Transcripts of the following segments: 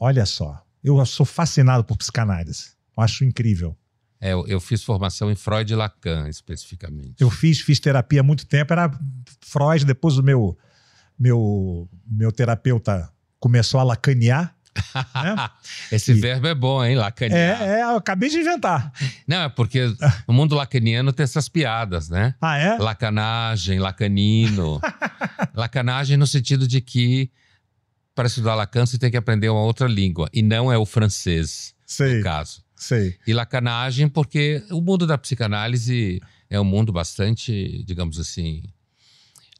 Olha só, eu sou fascinado por psicanálise. Eu acho incrível. Eu fiz formação em Freud e Lacan, especificamente. Eu fiz terapia há muito tempo, era Freud, depois o meu terapeuta começou a lacanear. Né? Esse verbo é bom, hein? Lacanear. Eu acabei de inventar. Não, é porque no mundo lacaniano tem essas piadas, né? Ah, é? Lacanagem, lacanino. Lacanagem no sentido de que para estudar Lacan você tem que aprender uma outra língua. E não é o francês, no caso. Sei. E lacanagem porque o mundo da psicanálise é um mundo bastante, digamos assim,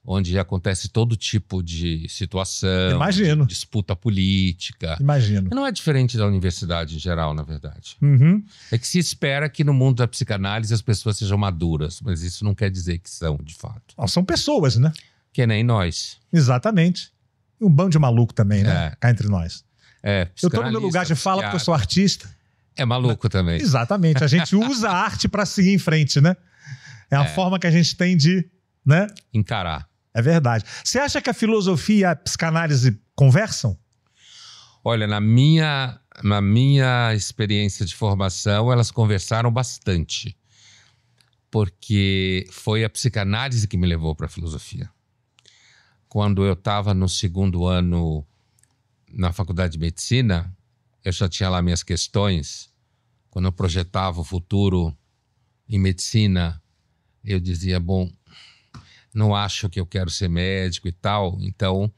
onde acontece todo tipo de situação. Imagino. De disputa política. Imagino. Não é diferente da universidade em geral, na verdade. Uhum. É que se espera que no mundo da psicanálise as pessoas sejam maduras, mas isso não quer dizer que são, de fato. São pessoas, né? Que nem nós. Exatamente. E um bando de maluco também, né? Cá entre nós. Eu tô no meu lugar de fala porque eu sou artista. É maluco também. Exatamente. A gente usa a arte para seguir em frente, né? É a forma que a gente tem de, né? Encarar. É verdade. Você acha que a filosofia e a psicanálise conversam? Olha, na minha experiência de formação, elas conversaram bastante. Porque foi a psicanálise que me levou para a filosofia. Quando eu estava no 2º ano na faculdade de medicina, eu já tinha lá minhas questões. Quando eu projetava o futuro em medicina, eu dizia, bom, não acho que eu quero ser médico e tal. Então,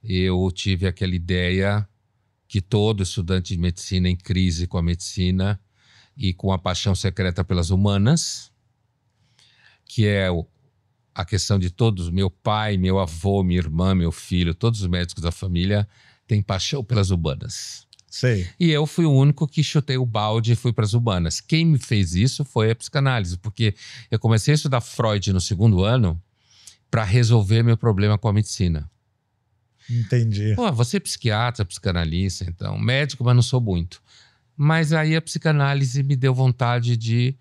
eu tive aquela ideia que todo estudante de medicina em crise com a medicina e com a paixão secreta pelas humanas, que é a questão de todos, meu pai, meu avô, minha irmã, meu filho, todos os médicos da família têm paixão pelas humanas. Sei. E eu fui o único que chutei o balde e fui para as humanas. Quem me fez isso foi a psicanálise, porque eu comecei a estudar Freud no 2º ano para resolver meu problema com a medicina. Entendi. Pô, você é psiquiatra, psicanalista, então, médico, mas não sou muito. Mas aí a psicanálise me deu vontade de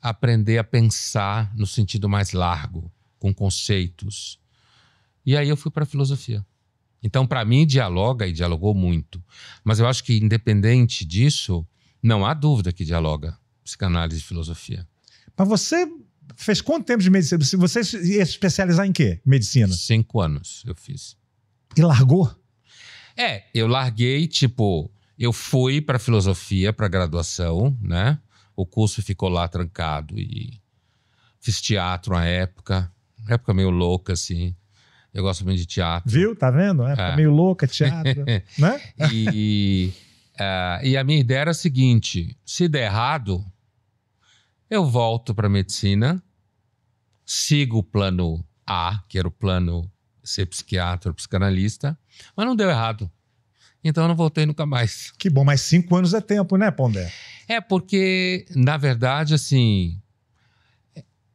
aprender a pensar no sentido mais largo, com conceitos. E aí eu fui para a filosofia. Então, para mim, dialoga e dialogou muito. Mas eu acho que, independente disso, não há dúvida que dialoga psicanálise e filosofia. Mas você fez quanto tempo de medicina? Você ia se especializar em quê? Medicina? 5 anos eu fiz. E largou? Eu larguei, eu fui para filosofia, para graduação, né? O curso ficou lá trancado e fiz teatro na época meio louca, assim. Eu gosto muito de teatro. Viu? Tá vendo? Meio louca, teatro, né? E a minha ideia era a seguinte, se der errado, eu volto para medicina, sigo o plano A, que era o plano ser psiquiatra ou psicanalista, mas não deu errado. Então eu não voltei nunca mais. Que bom, mas 5 anos é tempo, né, Pondé? Porque, na verdade, assim...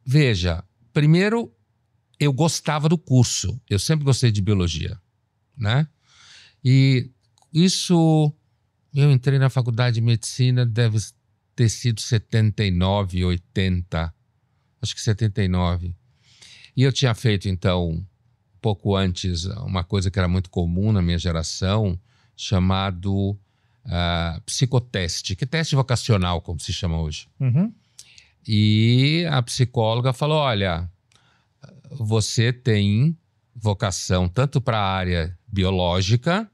Veja, primeiro, eu gostava do curso. Eu sempre gostei de biologia, né? E isso... Eu entrei na faculdade de medicina, deve ter sido 79, 80. Acho que 79. E eu tinha feito, então, pouco antes, uma coisa que era muito comum na minha geração, chamado psicoteste, que é teste vocacional, como se chama hoje. Uhum. E a psicóloga falou, olha, você tem vocação tanto para a área biológica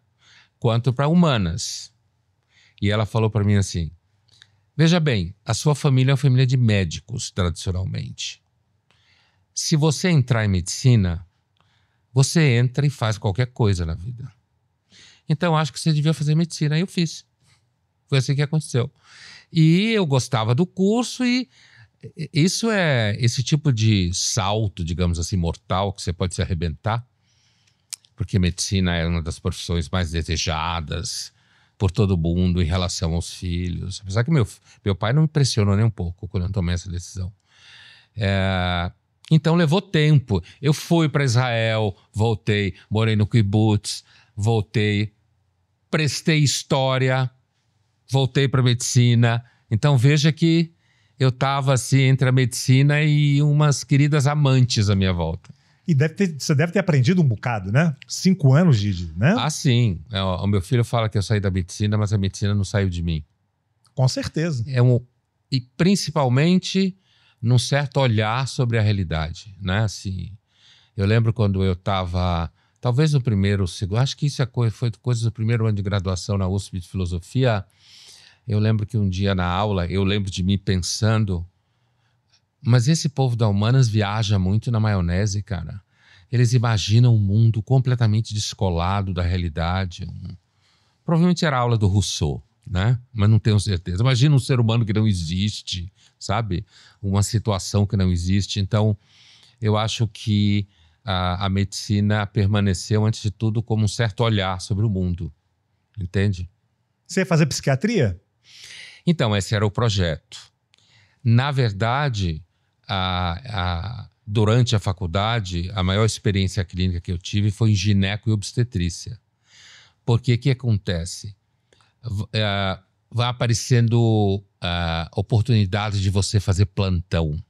quanto para humanas. E ela falou para mim assim, veja bem, a sua família é uma família de médicos, tradicionalmente. Se você entrar em medicina, você entra e faz qualquer coisa na vida. Então, acho que você devia fazer medicina. Aí eu fiz. Foi assim que aconteceu. E eu gostava do curso e isso é esse tipo de salto, digamos assim, mortal, que você pode se arrebentar. Porque medicina é uma das profissões mais desejadas por todo mundo em relação aos filhos. Apesar que meu pai não me impressionou nem um pouco quando eu tomei essa decisão. Então, levou tempo. Eu fui para Israel, voltei, morei no kibbutz, voltei, prestei história, voltei para medicina. Então, veja que eu estava assim entre a medicina e umas queridas amantes à minha volta. E você deve ter aprendido um bocado, né? 5 anos né? Ah, sim. O meu filho fala que eu saí da medicina, mas a medicina não saiu de mim. Com certeza. E principalmente num certo olhar sobre a realidade, né? Assim, eu lembro quando eu estava, talvez no primeiro, segundo, acho que isso foi coisa do primeiro ano de graduação na USP de Filosofia. Eu lembro que um dia na aula, eu lembro de mim pensando, mas esse povo da Humanas viaja muito na maionese, cara. Eles imaginam um mundo completamente descolado da realidade. Provavelmente era a aula do Rousseau, né? Mas não tenho certeza. Imagina um ser humano que não existe, sabe? Uma situação que não existe. Então, eu acho que a medicina permaneceu, antes de tudo, como um certo olhar sobre o mundo. Entende? Você ia fazer psiquiatria? Então, esse era o projeto. Na verdade, durante a faculdade, a maior experiência clínica que eu tive foi em gineco e obstetrícia. Porque o que acontece? Vai aparecendo oportunidades de você fazer plantão.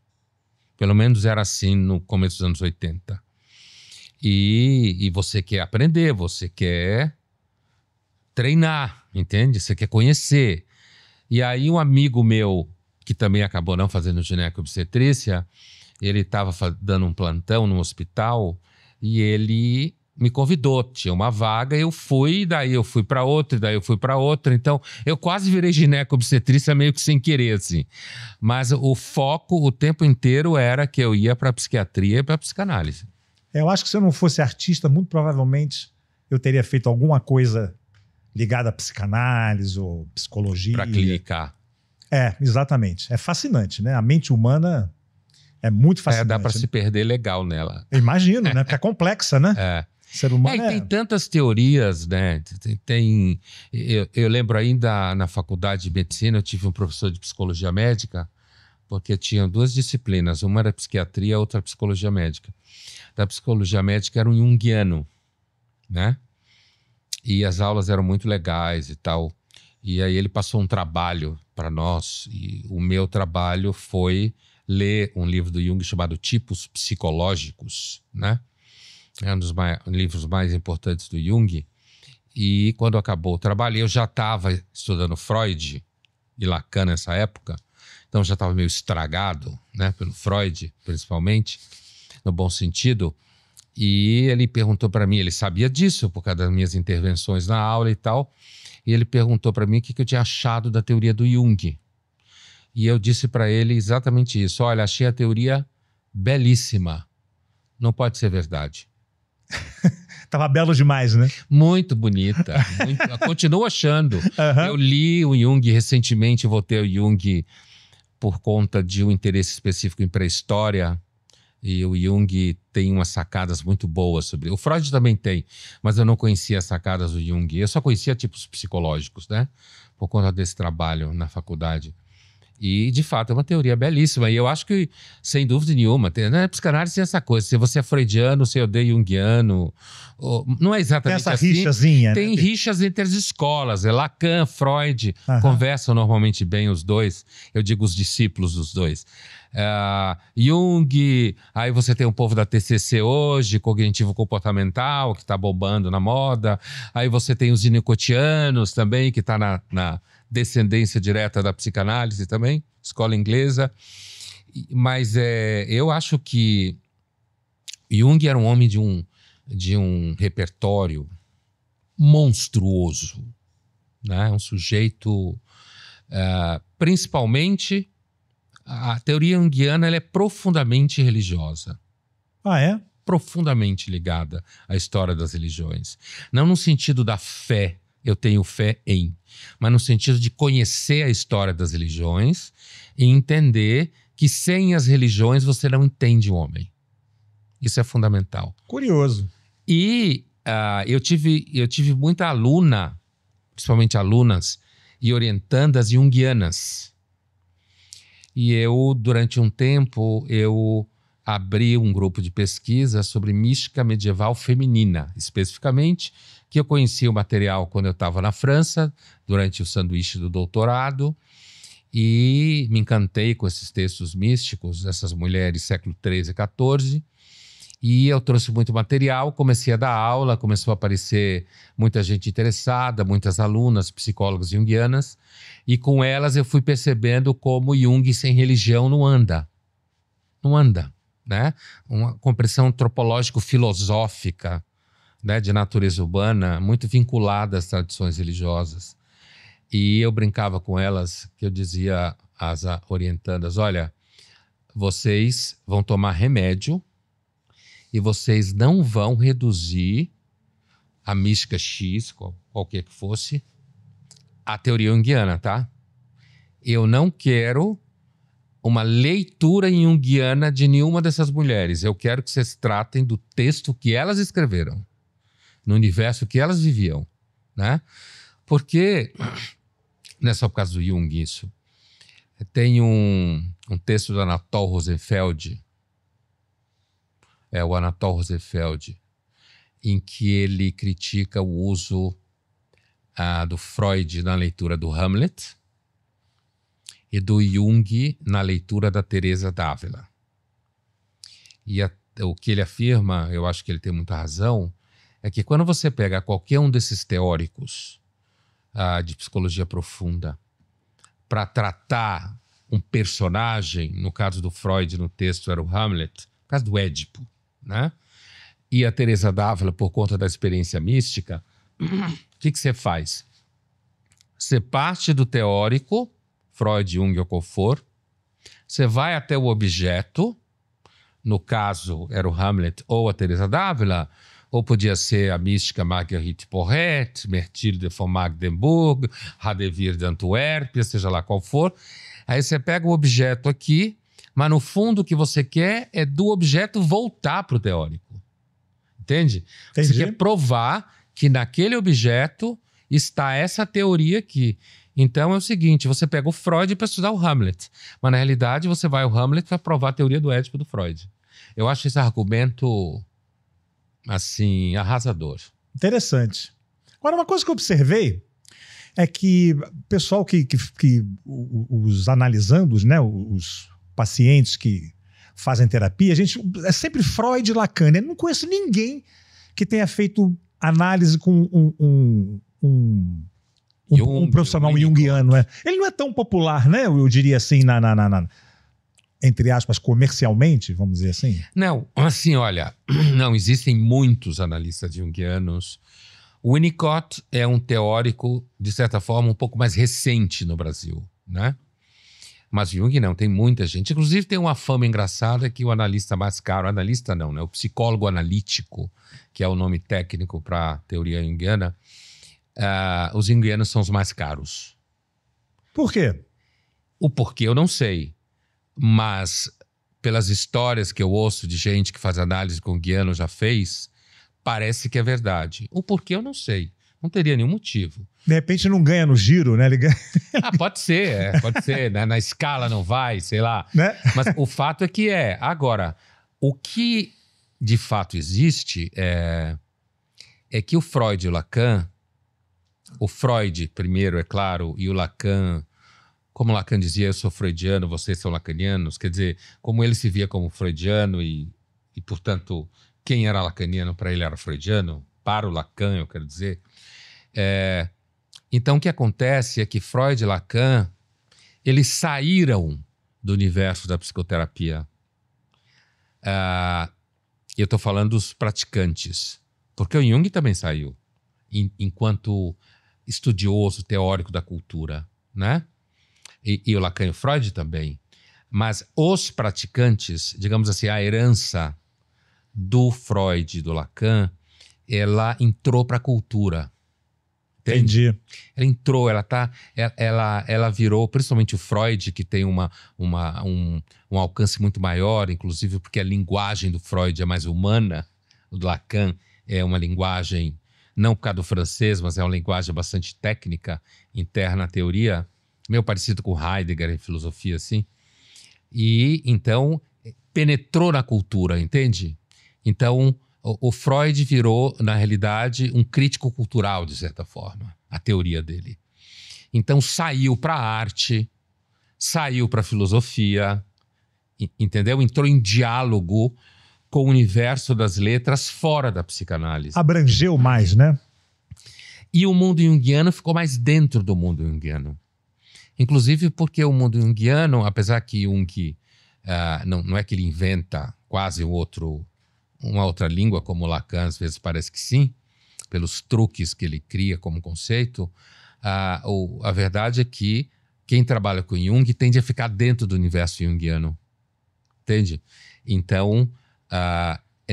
Pelo menos era assim no começo dos anos 80. E você quer aprender, você quer treinar, entende? Você quer conhecer. E aí um amigo meu, que também acabou não fazendo gineco e obstetrícia, ele estava dando um plantão no hospital e ele me convidou, tinha uma vaga, eu fui, daí eu fui para outra, daí eu fui para outra, então eu quase virei gineco-obstetrícia meio que sem querer, assim. Mas o foco o tempo inteiro era que eu ia para psiquiatria e para psicanálise. Eu acho que se eu não fosse artista, muito provavelmente eu teria feito alguma coisa ligada à psicanálise ou psicologia. Para clinicar. Exatamente. É fascinante, né? A mente humana é muito fascinante. Dá para se perder legal nela. Eu imagino, né? Porque é complexa, né? O ser humano e tem tantas teorias, né? Eu lembro ainda na faculdade de medicina, eu tive um professor de psicologia médica, porque tinham 2 disciplinas, uma era psiquiatria, a outra psicologia médica. Da psicologia médica era um junguiano, né? E as aulas eram muito legais e tal. E aí ele passou um trabalho para nós, e o meu trabalho foi ler um livro do Jung chamado Tipos Psicológicos, né? É um dos livros mais importantes do Jung. E quando acabou o trabalho, eu já estava estudando Freud e Lacan nessa época, então já estava meio estragado, né, pelo Freud, principalmente, no bom sentido. E ele perguntou para mim, ele sabia disso por causa das minhas intervenções na aula e tal, e ele perguntou para mim o que eu tinha achado da teoria do Jung. E eu disse para ele exatamente isso: olha, achei a teoria belíssima, não pode ser verdade. Tava belo demais, né? Muito bonita. Continuo achando. Uhum. Eu li o Jung recentemente, voltei ao Jung por conta de um interesse específico em pré-história. E o Jung tem umas sacadas muito boas sobre... O Freud também tem, mas eu não conhecia as sacadas do Jung. Eu só conhecia tipos psicológicos, né? Por conta desse trabalho na faculdade. E, de fato, é uma teoria belíssima. E eu acho que, sem dúvida nenhuma, né, psicanálise tem essa coisa. Se você é freudiano, se odeia junguiano. Não é exatamente tem essa assim. rixazinha. Tem rixas entre as escolas. Lacan, Freud, conversam normalmente bem os dois. Eu digo os discípulos dos dois. Jung, aí você tem o povo da TCC hoje, cognitivo-comportamental, que está bombando na moda. Aí você tem os winnicottianos também, que está na descendência direta da psicanálise também, escola inglesa. Mas eu acho que Jung era um homem de um repertório monstruoso, né? Um sujeito, principalmente, a teoria junguiana, ela é profundamente religiosa. Ah, é? Profundamente ligada à história das religiões. Não no sentido da fé, eu tenho fé em, mas no sentido de conhecer a história das religiões e entender que sem as religiões você não entende o homem. Isso é fundamental. Curioso. E eu tive muita aluna, principalmente alunas e orientandas junguianas. E eu, durante um tempo, eu abri um grupo de pesquisa sobre mística medieval feminina, especificamente, que eu conheci o material quando eu estava na França, durante o sanduíche do doutorado, e me encantei com esses textos místicos, dessas mulheres século XIII e XIV, E eu trouxe muito material, comecei a dar aula, começou a aparecer muita gente interessada, muitas alunas, psicólogas junguianas, e com elas eu fui percebendo como Jung sem religião não anda. Não anda, né? Uma compreensão antropológico-filosófica, né, de natureza urbana, muito vinculada às tradições religiosas. E eu brincava com elas, que eu dizia às orientandas, olha, vocês vão tomar remédio e vocês não vão reduzir a mística X, qualquer que fosse, à teoria junguiana, tá? Eu não quero uma leitura junguiana de nenhuma dessas mulheres. Eu quero que vocês tratem do texto que elas escreveram, no universo que elas viviam, né? Porque, não é só por causa do Jung isso, tem um texto do Anatol Rosenfeld, o Anatol Rosenfeld, em que ele critica o uso do Freud na leitura do Hamlet e do Jung na leitura da Teresa d'Ávila. E o que ele afirma, eu acho que ele tem muita razão, é que quando você pega qualquer um desses teóricos de psicologia profunda para tratar um personagem, no caso do Freud no texto era o Hamlet, no caso do Édipo, né? E a Teresa d'Ávila, por conta da experiência mística, o que você faz? Você parte do teórico, Freud, Jung ou qual for, você vai até o objeto, no caso era o Hamlet ou a Teresa d'Ávila, ou podia ser a mística Marguerite Porret, Mertille de von Magdeburg, Radevir de Antuérpia, seja lá qual for. Aí você pega o objeto aqui, mas no fundo o que você quer é do objeto voltar para o teórico. Entende? Entendi. Você quer provar que naquele objeto está essa teoria aqui. Então é o seguinte, você pega o Freud para estudar o Hamlet, mas na realidade você vai ao Hamlet para provar a teoria do Édipo do Freud. Eu acho esse argumento, assim, arrasador. Interessante. Agora, uma coisa que eu observei é que o pessoal os analisandos, né, os pacientes que fazem terapia, a gente é sempre Freud e Lacan. Eu não conheço ninguém que tenha feito análise com um profissional junguiano. Ele não é tão popular, né? Eu diria assim, entre aspas, comercialmente, vamos dizer assim. Não, assim, olha, não existem muitos analistas junguianos. O Winnicott é um teórico, de certa forma, um pouco mais recente no Brasil, né? Mas Jung não, tem muita gente. Inclusive tem uma fama engraçada que o analista mais caro, analista não, né? O psicólogo analítico, que é o nome técnico para a teoria junguiana, os junguianos são os mais caros. Por quê? O porquê eu não sei, mas pelas histórias que eu ouço de gente que faz análise junguiana já fez, parece que é verdade. O porquê eu não sei, não teria nenhum motivo. De repente não ganha no giro, né? Ele ganha... Pode ser, pode ser. Na escala não vai, sei lá. Né? Mas o fato é que é. Agora, o que de fato existe é que o Freud e o Lacan, o Freud primeiro, é claro, e o Lacan, como Lacan dizia, eu sou freudiano, vocês são lacanianos, quer dizer, como ele se via como freudiano e portanto, quem era lacaniano para ele era freudiano, para o Lacan, eu quero dizer. Então, o que acontece é que Freud e Lacan, eles saíram do universo da psicoterapia. Eu estou falando dos praticantes, porque o Jung também saiu, enquanto estudioso, teórico da cultura, né? E o Lacan e o Freud também. Mas os praticantes, digamos assim, a herança do Freud e do Lacan, ela entrou para a cultura. Entende? Entendi. Ela entrou, ela virou, principalmente o Freud, que tem um alcance muito maior, inclusive porque a linguagem do Freud é mais humana, o do Lacan é uma linguagem, não por causa do francês, mas é uma linguagem bastante técnica, interna à teoria, meio parecido com Heidegger em filosofia, assim. E, então, penetrou na cultura, entende? Então, o Freud virou, na realidade, um crítico cultural, de certa forma, a teoria dele. Então, saiu para a arte, saiu para a filosofia, entendeu? Entrou em diálogo com o universo das letras fora da psicanálise. Abrangeu mais, né? E o mundo junguiano ficou mais dentro do mundo junguiano. Inclusive porque o mundo junguiano, apesar que Jung não é que ele inventa quase uma outra língua, como Lacan às vezes parece que sim, pelos truques que ele cria como conceito, a verdade é que quem trabalha com Jung tende a ficar dentro do universo junguiano. Entende? Então,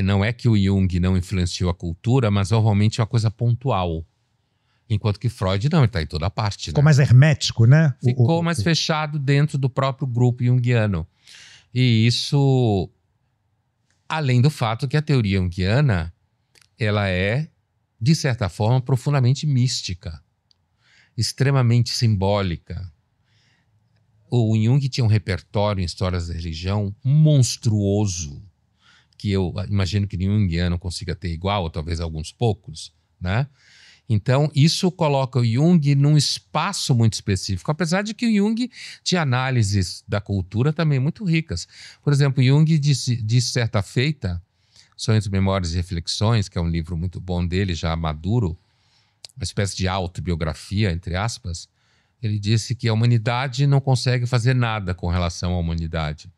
não é que o Jung não influenciou a cultura, mas normalmente é uma coisa pontual. Enquanto que Freud não, ele está em toda parte. Ficou mais hermético, né? Ficou mais fechado dentro do próprio grupo junguiano. E isso, além do fato que a teoria junguiana, ela é, de certa forma, profundamente mística, extremamente simbólica. O Jung tinha um repertório em histórias da religião monstruoso, que eu imagino que nenhum junguiano consiga ter igual, ou talvez alguns poucos, né? Então, isso coloca o Jung num espaço muito específico, apesar de que o Jung tinha análises da cultura também muito ricas. Por exemplo, Jung disse certa feita, Sonhos, Memórias e Reflexões, que é um livro muito bom dele, já maduro, uma espécie de autobiografia, entre aspas, ele disse que a humanidade não consegue fazer nada com relação à humanidade.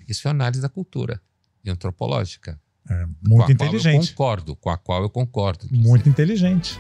Isso é análise da cultura e antropológica. Muito inteligente. Com a qual eu concordo. Muito inteligente.